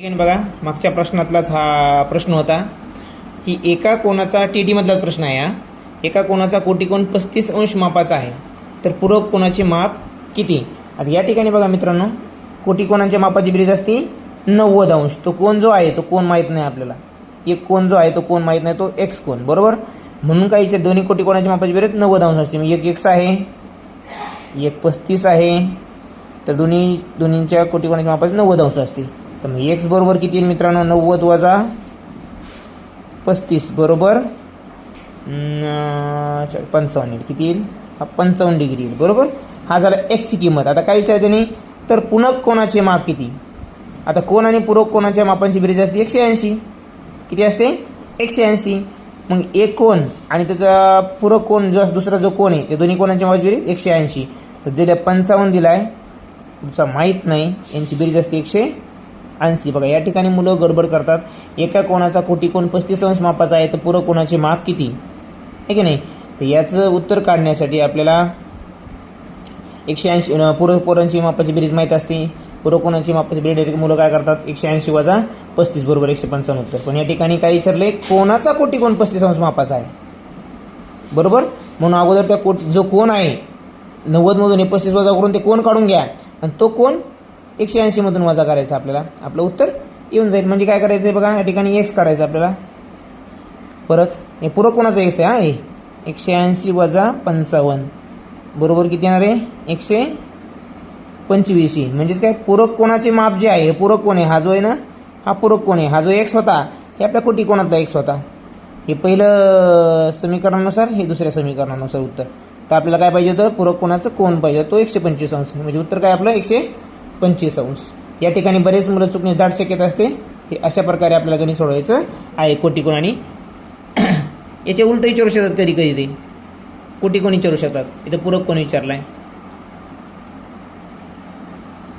ठीक आहे बघा, मागच्या प्रश्नातलाच हा प्रश्न होता की एका कोणाचा टी मधला प्रश्न आहे हा. एका कोणाचा कोटिकोण 35 अंश मापाचा आहे, तर पूरक कोणाचे माप किती? आता या ठिकाणी बघा मित्रांनो, कोटिकोणांच्या मापाची बेरीज असते 90 अंश. तो कोण जो आहे तो कोण माहीत नाही आपल्याला. एक कोण जो आहे तो कोण माहीत नाही, तो एक्स कोण, बरोबर. म्हणून काय इथे दोन्ही कोटिकोणाची मापाची बेरीज 90 अंश असते. मग एक एक्स आहे, एक 35 आहे, तर दोन्हींच्या कोटिकोणाची मापाची 90 अंश असते. तर मग एक्स बरोबर किती येईल मित्रांनो? 90 वजा 35 बरोबर 55 किती येईल? हा 55 डिग्री येईल, बरोबर. हा झाला एक्सची किंमत. आता काय विचारते नाही, तर पूरक कोणाचे माप किती? आता कोण आणि पूरक कोणाच्या मापांची बेरीज असते 180. किती असते? 180. मग एक कोण आणि त्याचा पूरक कोण जो दुसरा जो कोण आहे, ते दोन्ही कोणाच्या मापाची बेरीज 180. तर दिल्या 55 दिलाय, तुमचा माहीत नाही, यांची बेरीज असते 180. बघा या ठिकाणी मुलं गडबड करतात. एका कोणाचा कोटिकोण 35 अंश मापाचा आहे, तर पूरक कोणाचे माप किती आहे की नाही. तर याचं उत्तर काढण्यासाठी आपल्याला 180 पूरक कोणाची मापाची बेरीज माहीत असते. पूरक कोणाची मापाची बेरीज मुलं काय करतात, 180 वजा 35 बरोबर 155 उत्तर. पण या ठिकाणी काय विचारले, कोणाचा कोटिकोण 35 अंश मापाचा आहे, बरोबर. म्हणून अगोदर त्या जो कोण आहे 90 मधून 35 वजा करून ते कोण काढून घ्या, आणि तो कोण 180 मधून वजा करायचा आपल्याला, आपलं उत्तर येऊन जाईल. म्हणजे काय करायचं आहे बघा, या ठिकाणी एक्स काढायचं आपल्याला. परत हे पूरक कोणाचा एक्स आहे, हा हे 180 वजा 55 बरोबर किती येणार आहे? 125. म्हणजेच काय, पूरक कोणाचे माप जे आहे, हे पूरक कोण आहे, हा जो आहे ना, हा पूरक कोण आहे. हा जो एक्स होता हे आपल्या कोटिकोणातला एक्स होता. हे पहिलं समीकरणानुसार, हे दुसऱ्या समीकरणानुसार उत्तर. तर आपल्याला काय पाहिजे होतं, पूरक कोणाचं कोण पाहिजे, तो 125 अंश. म्हणजे उत्तर काय आपलं 125 अंश. या ठिकाणी बरेच मुलं चुकण्याची दाट शक्यता असते. ते अशा प्रकारे आपल्याला गणित सोडवायचं आहे. कोटिकोण आणि याचे उलट विचारू शकतात, कधी कधी ते कोटिकोण विचारू शकतात. इथं पूरक कोण विचारलाय.